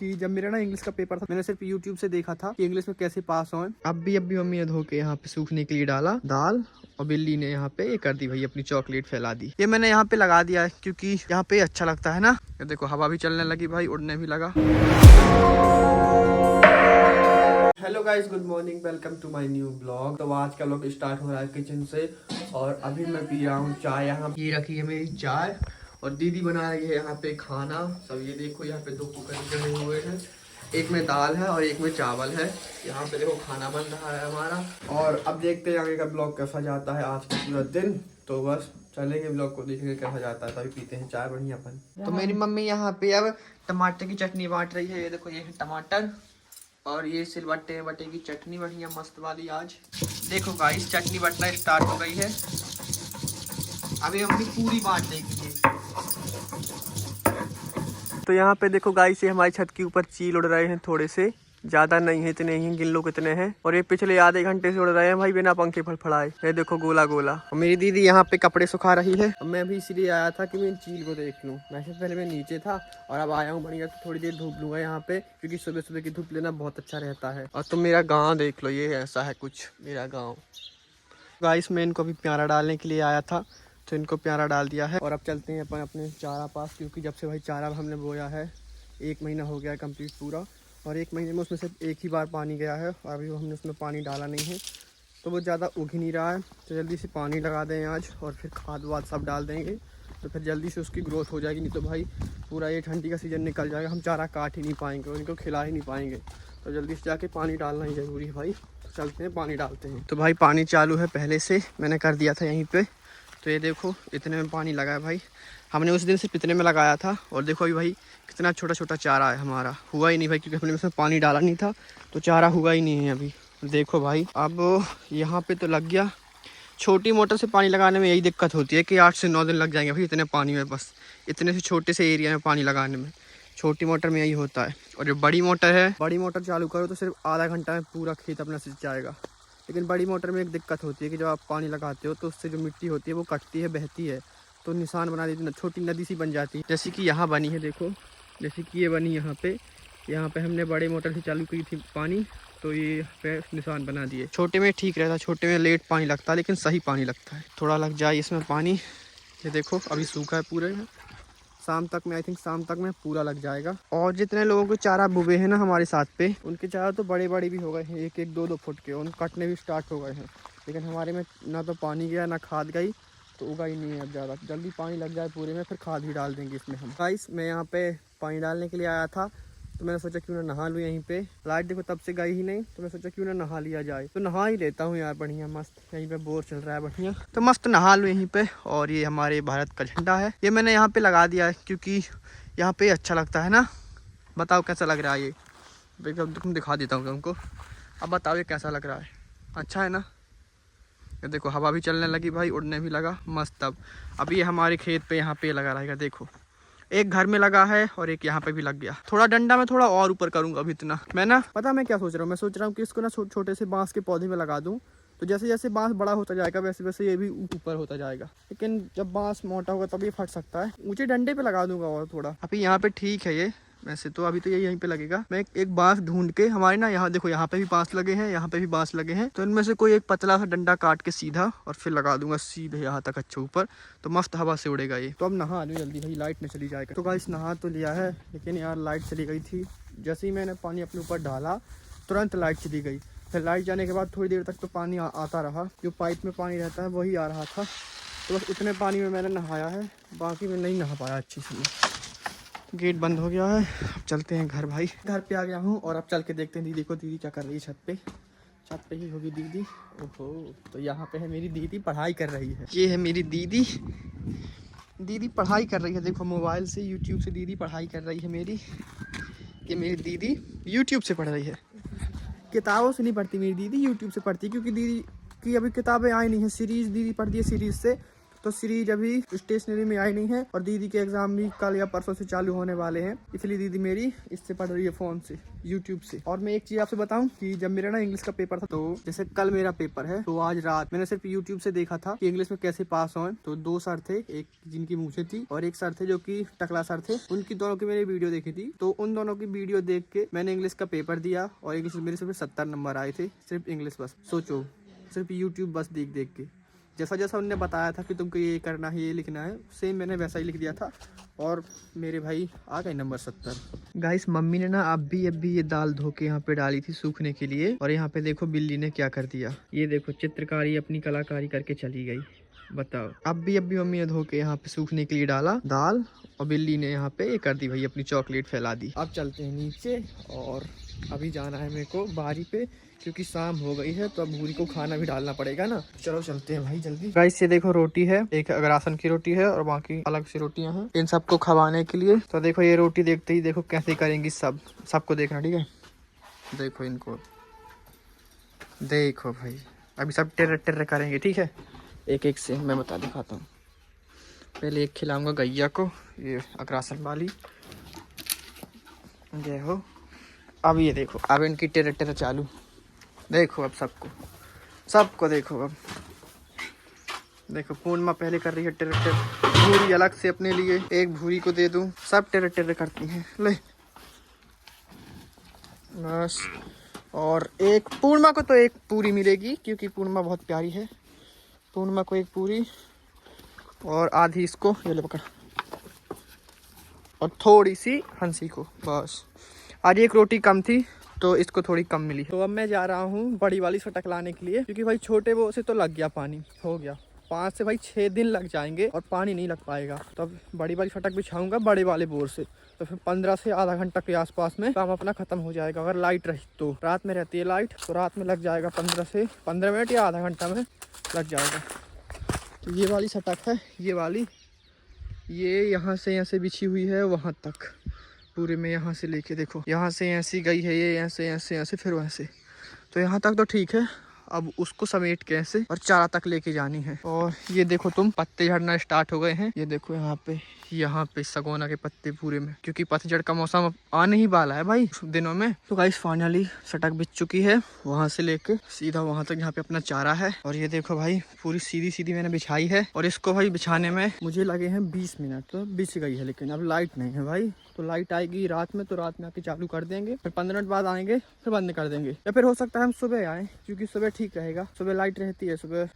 कि जब मेरा ना इंग्लिश का पेपर था मैंने सिर्फ यूट्यूब से देखा था कि इंग्लिश में कैसे पास हो। अभी मम्मी ने धो के यहाँ पे सूखने के लिए डाला दाल, और बिल्ली ने यहाँ पे ये कर दी भाई, अपनी चॉकलेट फैला दी। ये मैंने यहाँ पे लगा दिया है क्योंकि यहाँ पे अच्छा लगता है ना। ये देखो हवा भी चलने लगी भाई, उड़ने भी लगा। Hello guys, good morning, welcome to my new blog. तो आज का ब्लॉग स्टार्ट हो रहा है किचन से, और अभी मैं पी रहा हूँ चाय। यहाँ ये रखी है मेरी चाय, और दीदी बना रही है यहाँ पे खाना। सब ये देखो, यहाँ पे 2 कुकर रखे हुए हैं, एक में दाल है और एक में चावल है। यहाँ पे देखो खाना बन रहा है हमारा, और अब देखते हैं आगे का ब्लॉग कैसा जाता है आज का पूरा दिन। तो बस चलेंगे ब्लॉग को, देखेंगे कैसा जाता है, तभी पीते हैं चाय बढ़ियापन। तो मेरी मम्मी यहाँ पे अब टमाटर की चटनी बांट रही है। ये देखो, ये है टमाटर, और ये सिलबट्टे बट्टे की चटनी बढ़िया मस्त वाली। आज देखो गाइस, चटनी बटना स्टार्ट हो गई है। अभी मम्मी पूरी बांट देगी। तो यहाँ पे देखो गाइस, ये हमारी छत के ऊपर चील उड़ रहे हैं, थोड़े से, ज्यादा नहीं है, इतने ही, गिन लो कितने हैं। और ये पिछले आधे घंटे से उड़ रहे हैं भाई, बिना पंखे फड़फड़ाए। ये देखो गोला गोला। और मेरी दीदी यहाँ पे कपड़े सुखा रही है। मैं भी इसीलिए आया था कि मैं इन चील को देख लूँ। वैसे पहले मैं नीचे था और अब आया हूँ बढ़िया, तो थोड़ी देर धूप लूंगा यहाँ पे, क्योंकि सुबह सुबह की धूप लेना बहुत अच्छा रहता है। और तुम मेरा गाँव देख लो, ये ऐसा है कुछ मेरा गाँव। गाइस मैं इनको अभी प्यारा डालने के लिए आया था, तो इनको प्यारा डाल दिया है। और अब चलते हैं अपन अपने चारा पास, क्योंकि जब से भाई चारा हमने बोया है 1 महीना हो गया है कंप्लीट पूरा, और 1 महीने में उसमें सिर्फ एक ही बार पानी गया है, और अभी हमने उसमें पानी डाला नहीं है, तो वो ज़्यादा उग ही नहीं रहा है। तो जल्दी से पानी लगा दें आज, और फिर खाद वाद सब डाल देंगे, तो फिर जल्दी से उसकी ग्रोथ हो जाएगी। नहीं तो भाई पूरा ये ठंडी का सीज़न निकल जाएगा, हम चारा काट ही नहीं पाएंगे, उनको खिला ही नहीं पाएंगे। तो जल्दी से जाके पानी डालना ही ज़रूरी है भाई। तो चलते हैं, पानी डालते हैं। तो भाई पानी चालू है, पहले से मैंने कर दिया था यहीं पे। तो ये देखो इतने में पानी लगा है भाई, हमने उस दिन से इतने में लगाया था। और देखो अभी भाई कितना छोटा छोटा चारा है हमारा, हुआ ही नहीं भाई, क्योंकि हमने उसमें पानी डाला नहीं था, तो चारा हुआ ही नहीं है अभी। देखो भाई अब यहाँ पे तो लग गया। छोटी मोटर से पानी लगाने में यही दिक्कत होती है कि 8 से 9 दिन लग जाएंगे भाई इतने पानी में, बस इतने से छोटे से एरिया में पानी लगाने में। छोटी मोटर में यही होता है। और जो बड़ी मोटर है, बड़ी मोटर चालू करो तो सिर्फ आधा घंटा में पूरा खेत अपना सिंच जाएगा। लेकिन बड़ी मोटर में एक दिक्कत होती है कि जब आप पानी लगाते हो तो उससे जो मिट्टी होती है वो कटती है, बहती है, तो निशान बना देती है, छोटी नदी सी बन जाती है। जैसे कि यहाँ बनी है, देखो जैसे कि ये बनी यहाँ पे हमने बड़े मोटर से चालू की थी पानी, तो ये पे निशान बना दिए। छोटे में ठीक रहता, छोटे में लेट पानी लगता है, लेकिन सही पानी लगता है। थोड़ा लग जाए इसमें पानी। ये देखो अभी सूखा है पूरे में, शाम तक में, आई थिंक शाम तक में पूरा लग जाएगा। और जितने लोगों के चारा बुबे हैं ना हमारे साथ पे, उनके चारा तो बड़े बड़े भी हो गए हैं, 1-1, 2-2 फुट के, उन कटने भी स्टार्ट हो गए हैं। लेकिन हमारे में ना तो पानी गया ना खाद गई, तो उगा ही नहीं है। अब ज़्यादा जल्दी पानी लग जाए पूरे में, फिर खाद भी डाल देंगे इसमें हम। गाइस मैं यहाँ पे पानी डालने के लिए आया था, तो मैंने सोचा क्यों ना नहा लूँ यहीं पे। लाइट देखो तब से गई ही नहीं, तो मैं सोचा क्यों ना नहा लिया जाए। तो नहा ही लेता हूँ यार, बढ़िया मस्त, यहीं पे बोर चल रहा है बढ़िया, तो मस्त नहा लूँ यहीं पे। और ये हमारे भारत का झंडा है, ये मैंने यहाँ पे लगा दिया है क्योंकि यहाँ पे अच्छा लगता है ना। बताओ कैसा लग रहा है ये, तुम दिखा देता हूँ तुमको। अब बताओ ये कैसा लग रहा है, अच्छा है ना। ये देखो हवा भी चलने लगी भाई, उड़ने भी लगा मस्त। अब ये हमारे खेत पे यहाँ पे लगा रहेगा। देखो एक घर में लगा है और एक यहाँ पे भी लग गया। थोड़ा डंडा में थोड़ा और ऊपर करूंगा अभी इतना। मैं ना पता मैं क्या सोच रहा हूँ, मैं सोच रहा हूँ कि इसको ना छोटे से बांस के पौधे में लगा दूँ, तो जैसे जैसे बांस बड़ा होता जाएगा वैसे वैसे ये भी ऊपर होता जाएगा। लेकिन जब बांस मोटा होगा तब ये फट सकता है। ऊंचे डंडे पे लगा दूंगा और थोड़ा। अभी यहाँ पे ठीक है ये, वैसे तो अभी तो ये यहीं पे लगेगा। मैं एक बांस ढूंढ के, हमारे ना यहाँ देखो, यहाँ पे भी बांस लगे हैं, यहाँ पे भी बांस लगे हैं, तो इनमें से कोई एक पतला सा डंडा काट के सीधा और फिर लगा दूंगा सीधे यहाँ तक अच्छे ऊपर, तो मस्त हवा से उड़ेगा ये। तो अब नहा लूँ जल्दी भाई, लाइट में चली जाएगा। तो गाइस नहा तो लिया है, लेकिन यार लाइट चली गई थी। जैसे ही मैंने पानी अपने ऊपर डाला तुरंत लाइट चली गई। फिर लाइट जाने के बाद थोड़ी देर तक तो पानी आता रहा, जो पाइप में पानी रहता है वही आ रहा था। तो बस इतने पानी में मैंने नहाया है, बाकी में नहीं नहा पाया अच्छी से। गेट बंद हो गया है, अब चलते हैं घर भाई। घर पे आ गया हूँ, और अब चल के देखते हैं दीदी को। दीदी क्या कर रही है छत पे, छत पे ही होगी दीदी। ओहो, तो यहाँ पे है मेरी दीदी, पढ़ाई कर रही है। ये है मेरी दीदी, दीदी पढ़ाई कर रही है। देखो मोबाइल से, यूट्यूब से दीदी पढ़ाई कर रही है मेरी। ये मेरी दीदी यूट्यूब से पढ़ रही है, किताबों से नहीं पढ़ती मेरी दीदी, यूट्यूब से पढ़ती है, क्योंकि दीदी की अभी किताबें आई नहीं है। सीरीज़ दीदी पढ़ती है सीरीज़ से, तो सीरीज अभी स्टेशनरी में आई नहीं है और दीदी के एग्जाम भी कल या परसों से चालू होने वाले हैं, इसलिए दीदी मेरी इससे पढ़ रही है फोन से, यूट्यूब से। और मैं एक चीज आपसे बताऊं कि जब मेरा ना इंग्लिश का पेपर था, तो जैसे कल मेरा पेपर है तो आज रात मैंने सिर्फ यूट्यूब से देखा था कि इंग्लिश में कैसे पास हो। तो 2 सर थे, एक जिनकी मूछें थी और एक सर थे जो कि टकला सर थे, उनकी दोनों की मैंने वीडियो देखी थी। तो उन दोनों की वीडियो देख के मैंने इंग्लिश का पेपर दिया और इंग्लिश मेरे सिर्फ 70 नंबर आए थे, सिर्फ इंग्लिश बस। सोचो, सिर्फ यूट्यूब बस देख देख के। जैसा जैसा उनने बताया था कि तुमको ये करना है, ये लिखना है, सेम मैंने वैसा ही लिख दिया था और मेरे भाई आ गए नंबर 70। गाइस मम्मी ने ना अभी ये दाल धो के यहाँ पे डाली थी सूखने के लिए और यहाँ पे देखो बिल्ली ने क्या कर दिया। ये देखो चित्रकारी अपनी कलाकारी करके चली गई। बताओ, अभी मम्मी ने धो के यहाँ पे सूखने के लिए डाला दाल और बिल्ली ने यहाँ पे ये कर दी भाई, अपनी चॉकलेट फैला दी। अब चलते हैं नीचे और अभी जाना है मेरे को बारी पे, क्योंकि शाम हो गई है तो अब भूरी को खाना भी डालना पड़ेगा ना। चलो चलते हैं भाई जल्दी। गाइस ये देखो रोटी है, एक अगरासन की रोटी है और बाकी अलग से रोटियां हैं इन सबको खवाने के लिए। तो देखो ये रोटी देखते ही देखो कैसे करेंगी, सबको देखना, ठीक है। देखो इनको, देखो भाई अभी सब टेर टेर करेंगे, ठीक है। एक एक से मैं बता दिखाता हूँ। पहले एक खिलाऊंगा गैया को, ये अगरासन वाली, जय हो। अब ये देखो, अब इनकी टेर टेर चालू। देखो अब सबको देखो। अब देखो पूर्णिमा पहले कर रही है टेर टेर, भूरी अलग से अपने लिए, एक भूरी को दे दूं, सब टेर टेर करती हैं। ले बस, और एक पूर्णिमा को तो एक पूरी मिलेगी क्योंकि पूर्णिमा बहुत प्यारी है। पूर्णिमा को एक पूरी और आधी इसको, ये ले पकड़, और थोड़ी सी हंसी को, बस। आज एक रोटी कम थी तो इसको थोड़ी कम मिली। तो अब मैं जा रहा हूँ बड़ी वाली सटक लाने के लिए, क्योंकि भाई छोटे वो से तो लग गया पानी, हो गया 5 से भाई 6 दिन लग जाएंगे और पानी नहीं लग पाएगा। तो अब बड़ी वाली सटक बिछाऊंगा बड़े वाले बोर से, तो फिर 15 से आधा घंटा के आसपास में काम अपना खत्म हो जाएगा। अगर लाइट रही तो, रात में रहती है लाइट, तो रात में लग जाएगा 15 मिनट या आधा घंटा में लग जाएगा। तो ये वाली सटक है, ये वाली, ये यहाँ से बिछी हुई है वहाँ तक पूरे में, यहाँ से लेके देखो, यहाँ से ऐसी गई है ये, ऐसे फिर वैसे, तो यहाँ तक तो ठीक है। अब उसको समेट के ऐसे और चारा तक लेके जानी है। और ये देखो तुम, पत्ते झड़ना स्टार्ट हो गए हैं, ये देखो यहाँ पे सगोना के पत्ते पूरे में, क्योंकि पतझड़ का मौसम आने ही वाला है भाई दिनों में। तो गाइस फाइनली सटक बिछ चुकी है, वहां से लेके सीधा वहां तक यहाँ पे अपना चारा है। और ये देखो भाई पूरी सीधी मैंने बिछाई है और इसको भाई बिछाने में मुझे लगे हैं 20 मिनट, तो बिछ गई है। लेकिन अब लाइट नहीं है भाई, तो लाइट आएगी रात में, तो रात में आके चालू कर देंगे, फिर 15 मिनट बाद आएंगे, फिर बंद कर देंगे, या फिर हो सकता है हम सुबह आए, क्योंकि सुबह ठीक रहेगा। सुबह लाइट रहती है, सुबह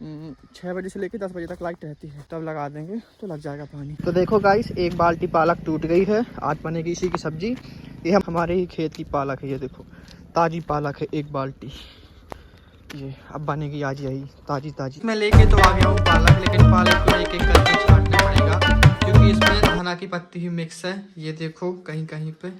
6 बजे से लेकर 10 बजे तक लाइट रहती है, तब लगा देंगे तो लग जाएगा पानी। तो देखो गाइस, एक बाल्टी पालक टूट गई है, आज बनेगी इसी की सब्जी। ये हमारे ही खेत की पालक है, ये देखो ताजी पालक है, एक बाल्टी, ये अब बनेगी आज यही ताजी। मैं लेके तो आ गया हूँ पालक, लेकिन पालक को एक एक करके छांटना पड़ेगा, क्योंकि इसमें धना की पत्ती भी मिक्स है। ये देखो कहीं पे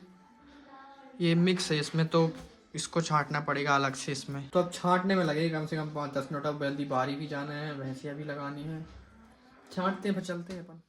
ये मिक्स है इसमें, तो इसको छांटना पड़ेगा अलग से इसमें। तो अब छांटने में लगेगा कम से कम 5-10 मिनट। अब जल्दी बारी भी जाना है, भैंसियाँ भी लगानी है, छांटते हैं फिर चलते हैं अपन।